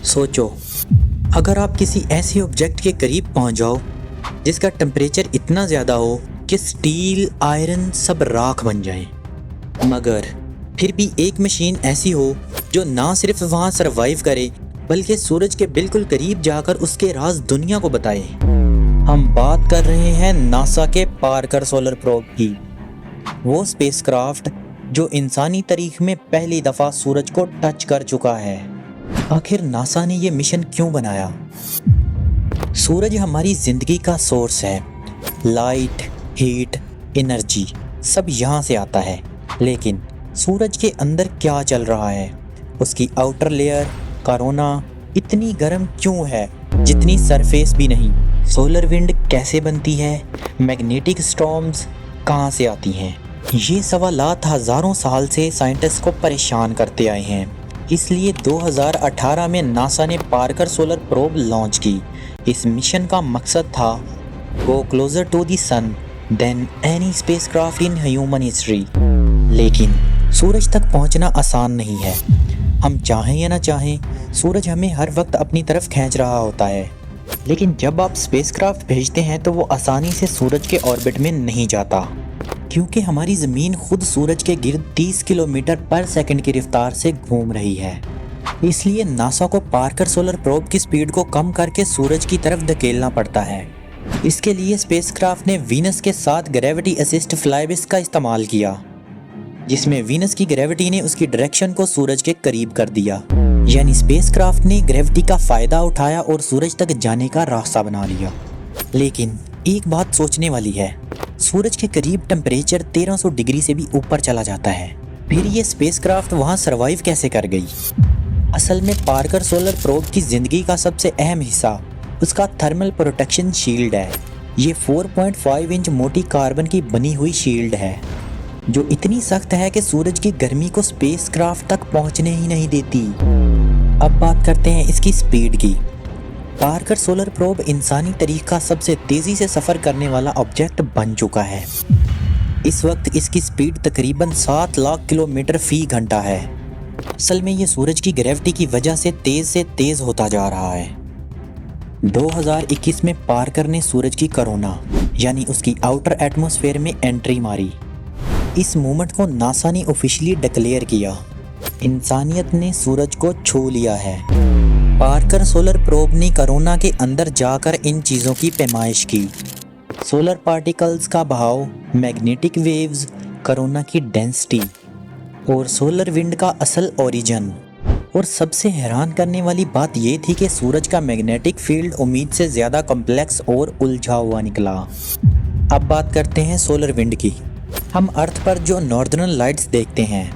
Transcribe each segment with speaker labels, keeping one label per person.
Speaker 1: सोचो, अगर आप किसी ऐसे ऑब्जेक्ट के करीब पहुंच जाओ जिसका टेम्परेचर इतना ज़्यादा हो कि स्टील, आयरन सब राख बन जाए, मगर फिर भी एक मशीन ऐसी हो जो ना सिर्फ वहां सरवाइव करे बल्कि सूरज के बिल्कुल करीब जाकर उसके राज दुनिया को बताए। हम बात कर रहे हैं नासा के पार्कर सोलर प्रोब की, वो स्पेसक्राफ्ट जो इंसानी तारीख में पहली दफ़ा सूरज को टच कर चुका है। आखिर नासा ने ये मिशन क्यों बनाया? सूरज हमारी ज़िंदगी का सोर्स है। लाइट, हीट, एनर्जी सब यहाँ से आता है। लेकिन सूरज के अंदर क्या चल रहा है? उसकी आउटर लेयर कोरोना इतनी गर्म क्यों है जितनी सरफेस भी नहीं? सोलर विंड कैसे बनती है? मैग्नेटिक स्टॉर्म्स कहाँ से आती हैं? ये सवालात हज़ारों साल से साइंटिस्ट को परेशान करते आए हैं। इसलिए 2018 में नासा ने पार्कर सोलर प्रोब लॉन्च की। इस मिशन का मकसद था go closer to the sun than any spacecraft in human history. लेकिन सूरज तक पहुंचना आसान नहीं है। हम चाहें या ना चाहें, सूरज हमें हर वक्त अपनी तरफ खींच रहा होता है। लेकिन जब आप स्पेसक्राफ्ट भेजते हैं तो वो आसानी से सूरज के ऑर्बिट में नहीं जाता, क्योंकि हमारी ज़मीन खुद सूरज के गिर्द 30 किलोमीटर पर सेकंड की रफ्तार से घूम रही है। इसलिए नासा को पार्कर सोलर प्रोब की स्पीड को कम करके सूरज की तरफ धकेलना पड़ता है। इसके लिए स्पेसक्राफ्ट ने वीनस के साथ ग्रेविटी असिस्ट फ्लाईबिस का इस्तेमाल किया, जिसमें वीनस की ग्रेविटी ने उसकी डायरेक्शन को सूरज के करीब कर दिया। यानी स्पेसक्राफ्ट ने ग्रेविटी का फ़ायदा उठाया और सूरज तक जाने का रास्ता बना लिया। लेकिन एक बात सोचने वाली है, सूरज के करीब टेम्परेचर 1300 डिग्री से भी ऊपर चला जाता है। फिर ये स्पेसक्राफ्ट वहाँ सरवाइव कैसे कर गई? असल में पार्कर सोलर प्रोब की ज़िंदगी का सबसे अहम हिस्सा उसका थर्मल प्रोटेक्शन शील्ड है। ये 4.5 इंच मोटी कार्बन की बनी हुई शील्ड है जो इतनी सख्त है कि सूरज की गर्मी को स्पेसक्राफ्ट तक पहुंचने ही नहीं देती। अब बात करते हैं इसकी स्पीड की। पार्कर सोलर प्रोब इंसानी तारीख का सबसे तेज़ी से सफ़र करने वाला ऑब्जेक्ट बन चुका है। इस वक्त इसकी स्पीड तकरीबन 7 लाख किलोमीटर फ़ी घंटा है। असल में ये सूरज की ग्रेविटी की वजह से तेज़ होता जा रहा है। 2021 में पार्कर ने सूरज की कोरोना यानी उसकी आउटर एटमॉस्फेयर में एंट्री मारी। इस मूवमेंट को नासा ने ऑफिशियली डिक्लेयर किया। इंसानियत ने सूरज को छू लिया है। पार्कर सोलर प्रोब ने कोरोना के अंदर जाकर इन चीज़ों की पैमाइश की। सोलर पार्टिकल्स का बहाव, मैग्नेटिक वेव्स, कोरोना की डेंसिटी और सोलर विंड का असल ओरिजिन। और सबसे हैरान करने वाली बात ये थी कि सूरज का मैग्नेटिक फील्ड उम्मीद से ज़्यादा कॉम्प्लेक्स और उलझा हुआ निकला। अब बात करते हैं सोलर विंड की। हम अर्थ पर जो नॉर्दर्न लाइट्स देखते हैं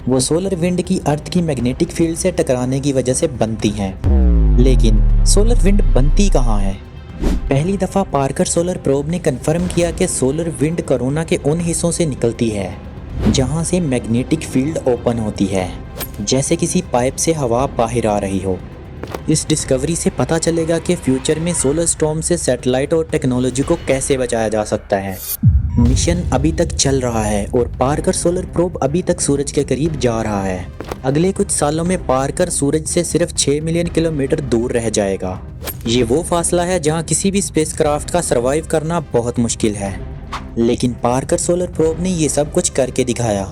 Speaker 1: वो सोलर विंड की अर्थ की मैग्नेटिक फील्ड से टकराने की वजह से बनती हैं। लेकिन सोलर विंड बनती कहाँ है? पहली दफ़ा पार्कर सोलर प्रोब ने कंफर्म किया कि सोलर विंड कोरोना के उन हिस्सों से निकलती है जहाँ से मैग्नेटिक फील्ड ओपन होती है, जैसे किसी पाइप से हवा बाहर आ रही हो। इस डिस्कवरी से पता चलेगा कि फ्यूचर में सोलर स्टॉर्म से सैटेलाइट और टेक्नोलॉजी को कैसे बचाया जा सकता है। मिशन अभी तक चल रहा है और पार्कर सोलर प्रोब अभी तक सूरज के करीब जा रहा है। अगले कुछ सालों में पार्कर सूरज से सिर्फ 6 मिलियन किलोमीटर दूर रह जाएगा। ये वो फासला है जहां किसी भी स्पेसक्राफ्ट का सर्वाइव करना बहुत मुश्किल है। लेकिन पार्कर सोलर प्रोब ने ये सब कुछ करके दिखाया।